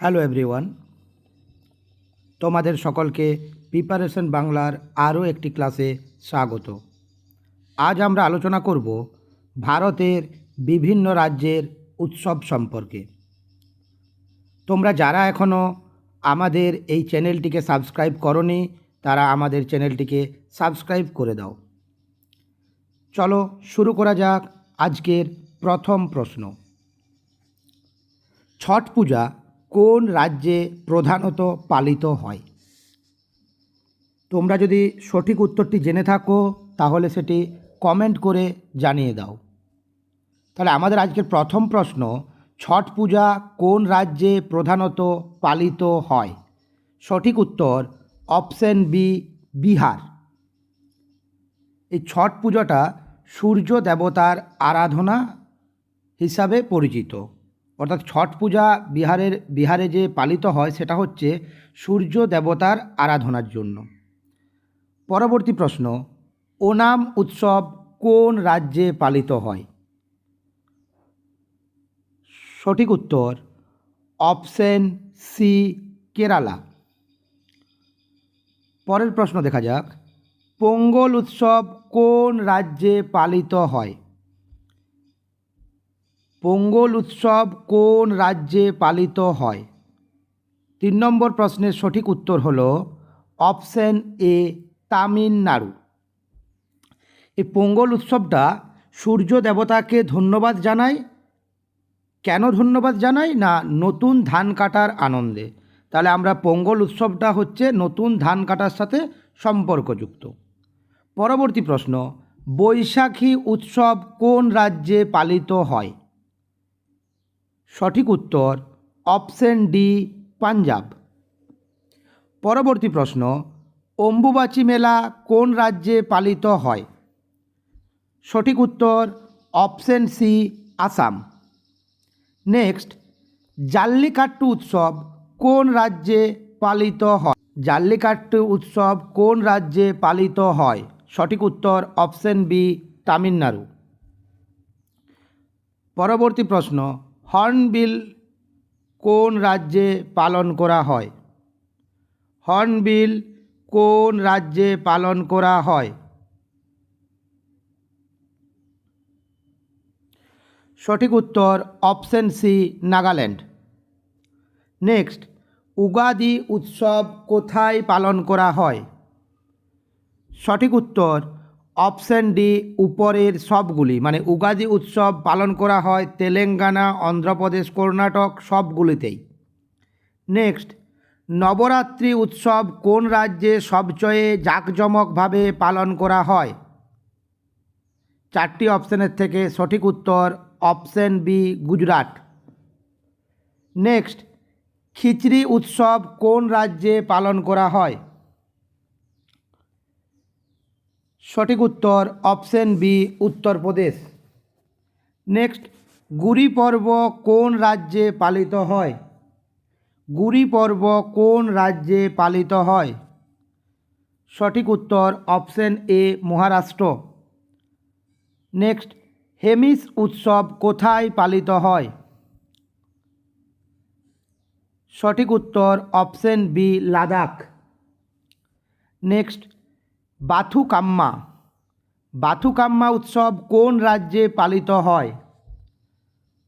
Hello everyone, তোমাদের সকলকে preparation বাংলার আরও একটি ক্লাসে স্বাগত। আজ আমরা আলোচনা করব ভারতের বিভিন্ন রাজ্যের উৎসব সম্পর্কে। তোমরা যারা এখনও আমাদের এই চ্যানেলটিকে সাবস্ক্রাইব করনি তারা আমাদের চ্যানেলটিকে সাবস্ক্রাইব করে দাও। চলো শুরু করা যাক আজকের প্রথম প্রশ্ন। ছট পূজা কোন রাজ্যে প্রধানত পালিত হয়? তোমরা যদি সঠিক উত্তরটি জেনে থাকো তাহলে সেটি কমেন্ট করে জানিয়ে দাও। তাহলে আমাদের আজকের প্রথম প্রশ্ন, ছট পূজা কোন রাজ্যে প্রধানত পালিত হয়? সঠিক উত্তর অপশন বি, বিহার। এই ছট পূজাটা সূর্য দেবতার আরাধনা হিসাবে পরিচিত। অর্থাৎ ছট পূজা বিহারে যে পালিত হয় সেটা হচ্ছে সূর্য দেবতার আরাধনার জন্য। পরবর্তী প্রশ্ন, ওনাম উৎসব কোন রাজ্যে পালিত হয়? সঠিক উত্তর অপশন সি, কেরালা। পরের প্রশ্ন দেখা যাক, পোঙ্গল উৎসব কোন রাজ্যে পালিত হয়? পোঙ্গল উৎসব কোন রাজ্যে পালিত হয়? 3 নম্বর প্রশ্নের সঠিক উত্তর হল অপশন এ, তামিলনাড়ু। এই পোঙ্গল উৎসবটা সূর্য দেবতাকে ধন্যবাদ জানায়। কেন ধন্যবাদ জানাই? না, নতুন ধান কাটার আনন্দে। তাহলে আমরা পোঙ্গল উৎসবটা হচ্ছে নতুন ধান কাটার সাথে সম্পর্কযুক্ত। পরবর্তী প্রশ্ন, বৈশাখী উৎসব কোন রাজ্যে পালিত হয়? সঠিক উত্তর অপশন ডি, পাঞ্জাব। পরবর্তী প্রশ্ন, অম্বুবাচী মেলা কোন রাজ্যে পালিত হয়? সঠিক উত্তর option C, Assam. Next, Jallikattu উৎসব কোন রাজ্যে পালিত হয়? জাল্লিকাট্টু উৎসব কোন রাজ্যে পালিত হয়? সঠিক উত্তর অপশন বি, তামিলনাড়ু। পরবর্তী প্রশ্ন, হর্নবিল কোন রাজ্যে পালন করা হয়? হর্নবিল কোন রাজ্যে পালন করা হয়? সঠিক উত্তর option C, Nagaland. Next, Ugadi উৎসব কোথায় পালন করা হয়? সঠিক উত্তর অপশন ডি, উপরের সবগুলি। মানে উগাদি উৎসব পালন করা হয় তেলেঙ্গানা, অন্ধ্রপ্রদেশ, কর্ণাটক সবগুলিতেই। নেক্সট, নবরাত্রি উৎসব কোন রাজ্যে সবচেয়ে জাঁকজমকভাবে পালন করা হয়? 4টি অপশনের থেকে সঠিক উত্তর option B, Gujarat. Next, Khichdi উৎসব কোন রাজ্যে পালন করা হয়? সঠিক উত্তর অপশন বি, উত্তরপ্রদেশ। নেক্সট, গুড়ি পর্ব কোন রাজ্যে পালিত হয়? গুড়ি পর্ব কোন রাজ্যে পালিত হয়? সঠিক উত্তর option A, Maharashtra. Next, Hemis উৎসব কোথায় পালিত হয়? সঠিক উত্তর option B, Ladakh. Next, Bathukamma. Bathukamma উৎসব কোন রাজ্যে পালিত হয়?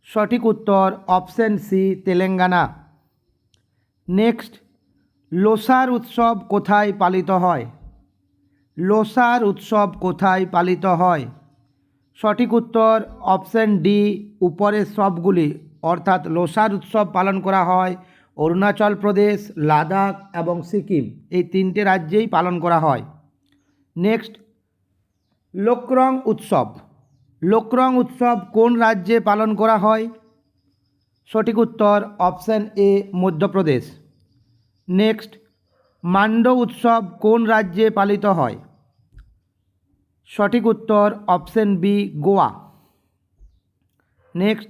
সঠিক উত্তর option C, Telangana. Next, Losar উৎসব কোথায় পালিত হয়? লোসার উৎসব কোথায় পালিত হয়? সঠিক উত্তর অপশন ডি, উপরের সবগুলি। অর্থাৎ লোসার উৎসব পালন করা হয় অরুণাচল প্রদেশ, লাদাখ এবং সিকিম, এই 3টে রাজ্যেই পালন করা হয়। নেক্সট, লোকরং উৎসব। লোকরং উৎসব কোন রাজ্যে পালন করা হয়? সঠিক উত্তর option A, Madhya Pradesh. Next, Mando উৎসব কোন রাজ্যে পালিত হয়? সঠিক উত্তর option B, Goa. Next,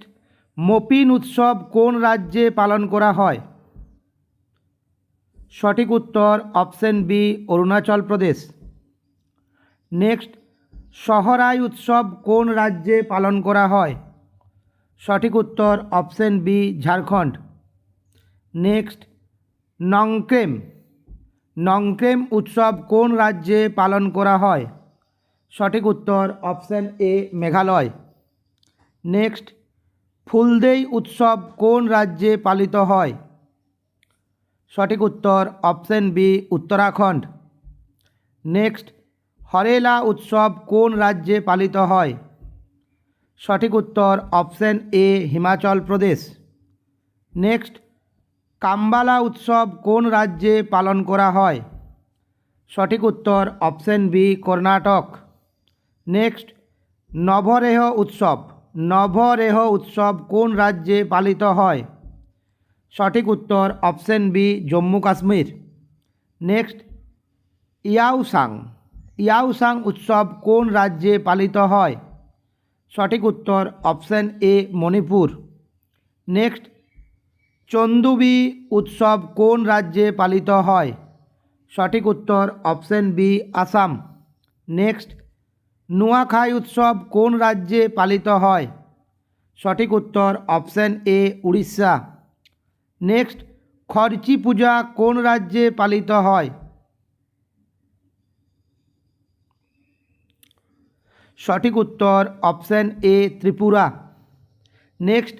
Mopin উৎসব কোন রাজ্যে পালন করা হয়? সঠিক উত্তর option B, Arunachal Pradesh. Next, Sohrai উৎসব কোন রাজ্যে পালন করা হয়? সঠিক উত্তর option B, Jharkhand. Next Nongkrem, Nongkrem উৎসব কোন রাজ্যে পালন করা হয়? সঠিক উত্তর option A Meghalaya. Next Phooldei উৎসব কোন রাজ্যে পালিত হয়? সঠিক উত্তর option B Uttarakhand. Next Harela উৎসব কোন রাজ্যে পালিত হয়? সঠিক উত্তর option A Himachal Pradesh. Next Kambala উৎসব কোন রাজ্যে পালন করা হয়? সঠিক উত্তর option B Karnataka. Next Navreh উৎসব, নভরেহ উৎসব কোন রাজ্যে পালিত হয়? সঠিক উত্তর option B Jammu Kashmir. Next Yaoshang, Yaoshang উৎসব কোন রাজ্যে পালিত হয়? সঠিক উত্তর option A Manipur. Next Chandubi উৎসব কোন রাজ্যে পালিত হয়? সঠিক উত্তর option B Assam. Next Nuakhai উৎসব কোন রাজ্যে পালিত হয়? সঠিক উত্তর option A Orissa. Next Kharchi Puja কোন রাজ্যে পালিত হয়? সঠিক উত্তর option A Tripura. Next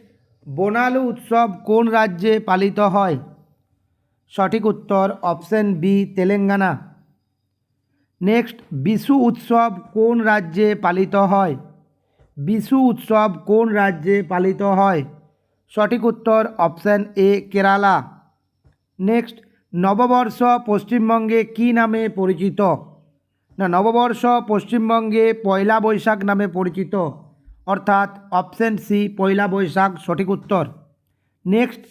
Bonalu উৎসব কোন রাজ্যে পালিত হয়? সঠিক উত্তর option B Telangana. Next Bishu উৎসব কোন রাজ্যে পালিত হয়? বিশু উৎসব কোন রাজ্যে পালিত হয়? সঠিক উত্তর অপশান এ কেরালা। নেক্সট নববর্ষ পশ্চিমবঙ্গে কী নামে পরিচিত? না, নববর্ষ পশ্চিমবঙ্গে পয়লা বৈশাখ নামে পরিচিত, অর্থাৎ অপশান সি পয়লা বৈশাখ সঠিক উত্তর। নেক্সট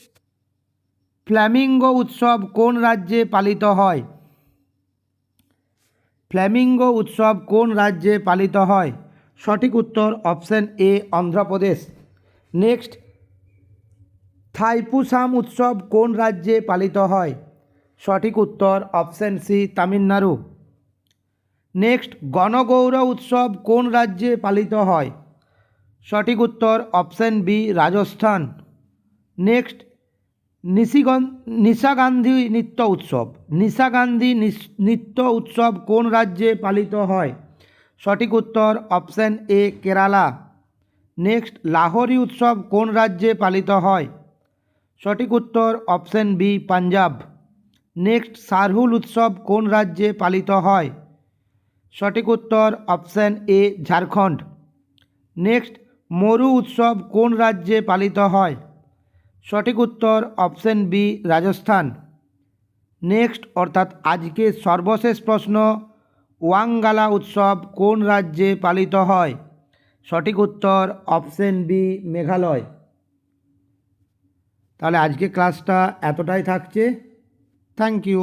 ফ্ল্যামিঙ্গো উৎসব কোন রাজ্যে পালিত হয়? ফ্ল্যামিঙ্গো উৎসব কোন রাজ্যে পালিত হয়? সঠিক উত্তর অপশান এ অন্ধ্রপ্রদেশ। নেক্সট থাইপুসাম উৎসব কোন রাজ্যে পালিত হয়? সঠিক উত্তর অপশান সি তামিলনাড়ু। নেক্সট গণগৌর উৎসব কোন রাজ্যে পালিত হয়? সঠিক উত্তর অপশান বি রাজস্থান। নেক্সট নিশাগান্ধী নৃত্য উৎসব, নিশাগান্ধী নৃত্য উৎসব কোন রাজ্যে পালিত হয়? সঠিক উত্তর option A Kerala. Next Lohri উৎসব কোন রাজ্যে পালিত হয়? সঠিক উত্তর option B Punjab. Next Sarhul উৎসব কোন রাজ্যে পালিত হয়? সঠিক উত্তর অপশান এ ঝাড়খণ্ড। নেক্সট মরু উৎসব কোন রাজ্যে পালিত হয়? সঠিক উত্তর অপশান বি রাজস্থান। নেক্সট অর্থাৎ আজকে সর্বশেষ প্রশ্ন, ওয়াঙ্গালা উৎসব কোন রাজ্যে পালিত হয়? সঠিক উত্তর অপশান বি মেঘালয়। তাহলে আজকে ক্লাসটা এতটাই থাকছে। Thank you.